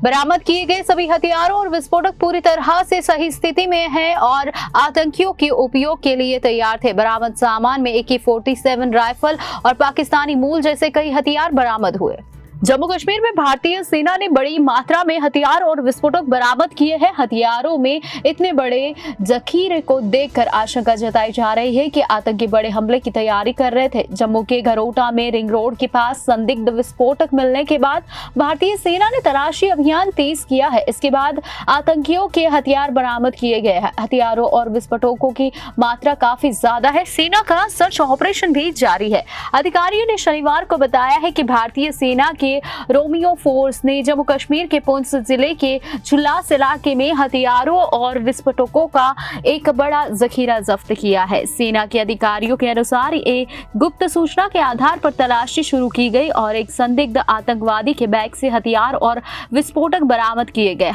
बरामद किए गए सभी हथियारों और विस्फोटक पूरी तरह से सही स्थिति में हैं और आतंकियों के उपयोग के लिए तैयार थे। बरामद सामान में AK-47 राइफल और पाकिस्तानी मूल जैसे कई हथियार बरामद हुए। जम्मू कश्मीर में भारतीय सेना ने बड़ी मात्रा में हथियार और विस्फोटक बरामद किए हैं। हथियारों में इतने बड़े जखीरे को देखकर आशंका जताई जा रही है कि आतंकी बड़े हमले की तैयारी कर रहे थे। जम्मू के घरोटा में रिंग रोड के पास संदिग्ध विस्फोटक मिलने के बाद भारतीय सेना ने तलाशी अभियान तेज किया है। इसके बाद आतंकियों के हथियार बरामद किए गए हैं। हथियारों और विस्फोटकों की मात्रा काफी ज्यादा है। सेना का सर्च ऑपरेशन भी जारी है। अधिकारियों ने शनिवार को बताया है कि भारतीय सेना के रोमियो फोर्स ने जम्मू कश्मीर के पुंछ जिले के झुलास इलाके में हथियारों और विस्फोटकों का एक बड़ा जखीरा जब्त किया है। सेना के अधिकारियों के अनुसार एक गुप्त सूचना के आधार पर तलाशी शुरू की गई और एक संदिग्ध आतंकवादी के बैग से हथियार और विस्फोटक बरामद किए गए।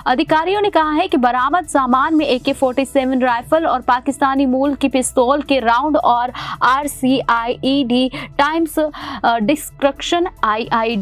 अधिकारियों ने कहा है कि बरामद सामान में AK-47 राइफल और पाकिस्तानी मूल की पिस्तौल के राउंड और RCIED टाइम्स डिस्ट्रक्शन IID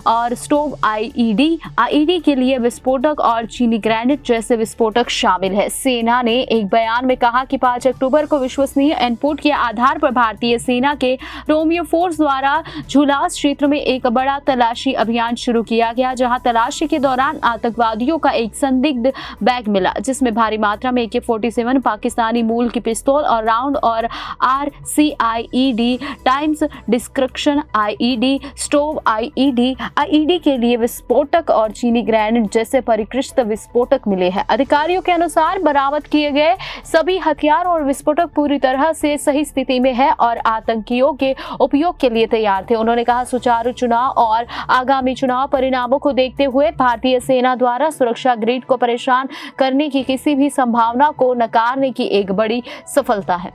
और स्टोव IED के लिए विस्फोटक और चीनी ग्रेनेड जैसे विस्फोटक शामिल है। सेना ने एक बयान में कहा कि 5 अक्टूबर को विश्वसनीय इनपुट के आधार पर भारतीय सेना के रोमियो फोर्स द्वारा झुलास क्षेत्र में एक बड़ा तलाशी अभियान शुरू किया गया, जहां तलाशी के दौरान आतंकवादियों का एक संदिग्ध बैग मिला जिसमें भारी मात्रा में AK-47 पाकिस्तानी मूल की पिस्तौल और राउंड और RCIED times destruction IED stove IED के लिए विस्फोटक और चीनी ग्रेनेड जैसे परिष्कृत विस्फोटक मिले हैं। अधिकारियों के अनुसार बरामद किए गए सभी हथियार और विस्फोटक पूरी तरह से सही स्थिति में है और आतंकियों के उपयोग के लिए तैयार थे। उन्होंने कहा, सुचारू चुनाव और आगामी चुनाव परिणामों को देखते हुए भारतीय सेना द्वारा सुरक्षा ग्रिड को परेशान करने की किसी भी संभावना को नकारने की एक बड़ी सफलता है।